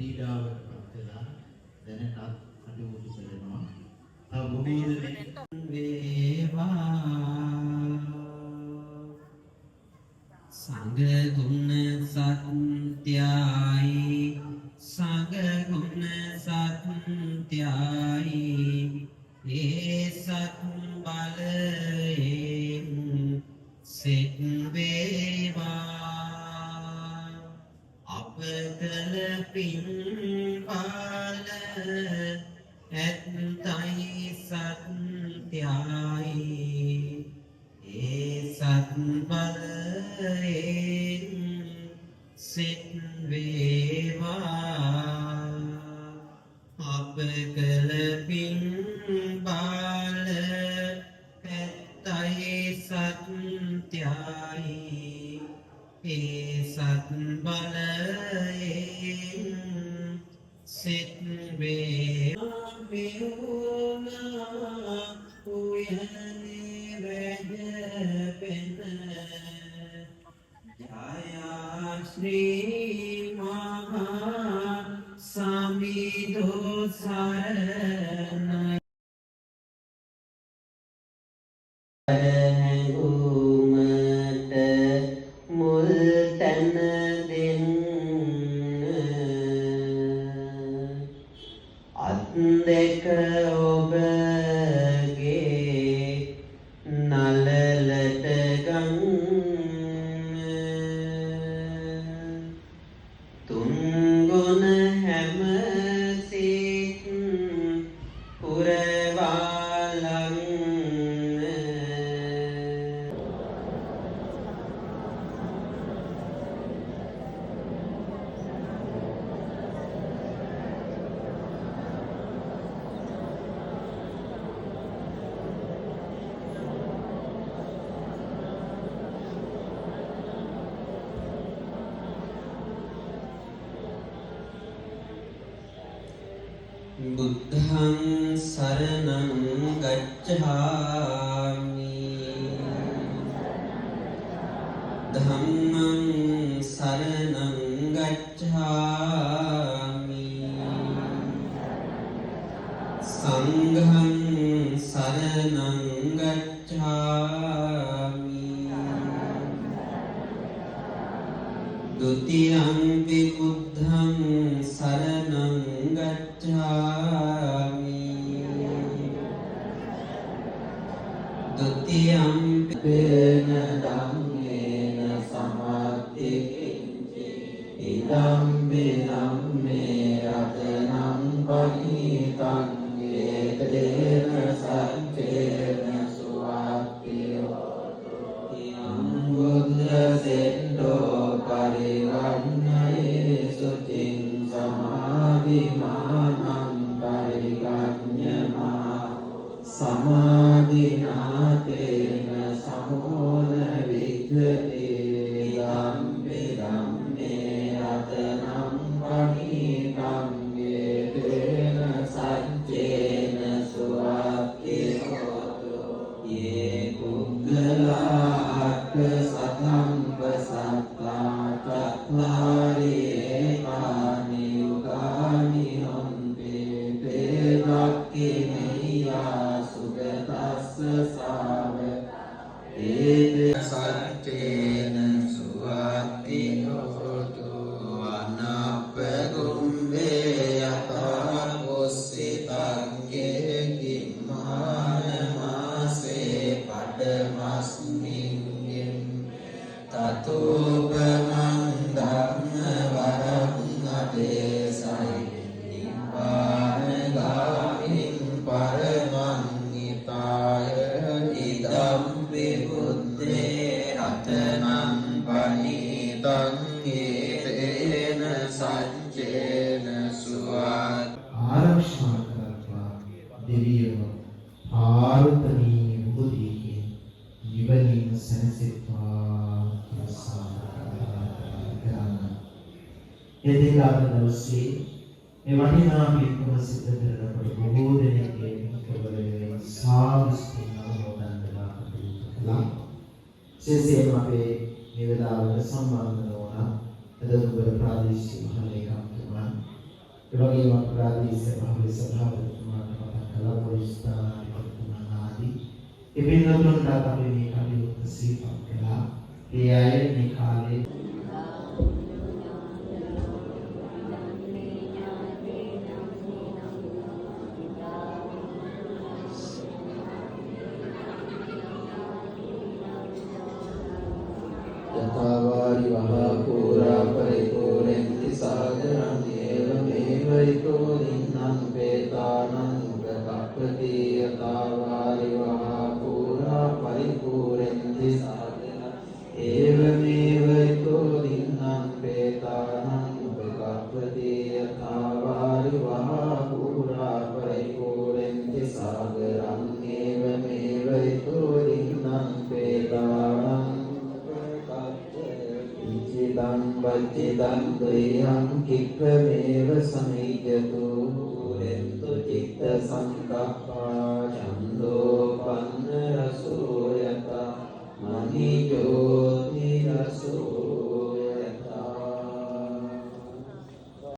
පීඩාවට පත් වෙලා දැනටත් කටයුතු කරනවා. තව බොහෝ දෙනෙක් වේවා සංඝ ගුණ සත්‍යයි සංඝ ගුණ සත්‍යයි ඒ සත් බලයෙන් සිත් වේවා අප කළ පින් බල ඇත්තයි සත්‍යයි ඒ සත් බලයෙන් සිත් වේවා අප කළ පින් බල ඇත්තයි සත්‍යයි ඒ සත් බලයෙන් සිත් වේවා උයනේ වැජපෙන ජයා ශ්‍රී මහා සමිදෝ සරණ හැඟුමට මුල් තැන දෙන්න අත් දෙක ඔබගේ නලලට ගන්න තුන්ගුණ හැම සිත් පුරවාලන්න බුද්ධං සරණං ගච්ඡාමි ධම්මං සරණං ගච්ඡාමි සංඝං සරණං ගච්ඡාමි ဒုတိယံ පි බුද්ධං සරණං ගච්ඡාමි द्वितीयं पेन धम्मेन समाप्तिकिञ्चि इदं विदं मे रतनं पनीतं एतेन सत्येन सुवाप्तियोतु इयं बुद्धसेन्दो परिगण्ये शुचिं समाधिमानं परिगण्यमा समाधिनातेन समोन विद्यते धम्मे धम्मे रतनं पनीतं एतेन सज्जेन सुवाप्तिहोतु ये पुद्गलात् सतम्पसत्ता चत्वारि एकानि युगानि हन्ति ते दक्खिनेया सुगतस्स सावके सच्चेन सुवाप्तिहोतु अनापगुम्बे यथा पुस्सितं किम्मानमासे पटमस्मिन् ततोपमं धम्मवरं अदेशै निब्बानगामिं परमं निताय इदं विबुद्धे रतनं पनीतं एतेन सज्जेन सुवात् ආරක්ෂා කරත්වා දෙවියව ආර්තනීය බුද්ධියෙන් නිවනින් සැනසෙත්වා කියලා කරන්න. ඒ දෙක දවසේ මේ වටිනා පින්කම සිද්ධ කරනකොට බොහෝ දෙනෙක්ගේ පින්කවල සාවිස්ති නමෝදන් වෙලා කටයුතු කළා. විශේෂයෙන්ම අපේ මේ වෙලාවට සම්බන්ධ වුණා එදොබර ප්‍රාදේශීය මහලේකම්තුමා ඒ වගේම අපරාධී සභාවේ සභාපතිතුමාට මතක් කළා පොලිස් ස්ථානාධිපතිතුමා ආදී ඒ පින්වතුන්ට අපි මේ කටයුත්ත සිහිපත් කළා. ඒ අය මේ කාලේ යථාවාරි වහා පුරා පරිපූර්ණන්ති සාගරං ඒවමේවයිතෝ නින්නං වේතානං උපකප්පති යථාවාරි වහා පුරා පරිපූර්ණන්ති සාගරං ඒවමේවයිතෝ නින්නං වේතානං උපකප්පති යථාවාරි වහා පුරා පරිපූර්ණන්ති සාගරං ඒවමේවයිතෝ නින්නං වේතානං ඉච්ඡිතං වච්චිතං ද්වයං කික්ඛමේව සමිජ්ජතු රෙන්තු චිත්ත සංකප්පා චන්தோ පන්න රසෝ යත මනි ජෝති රසෝ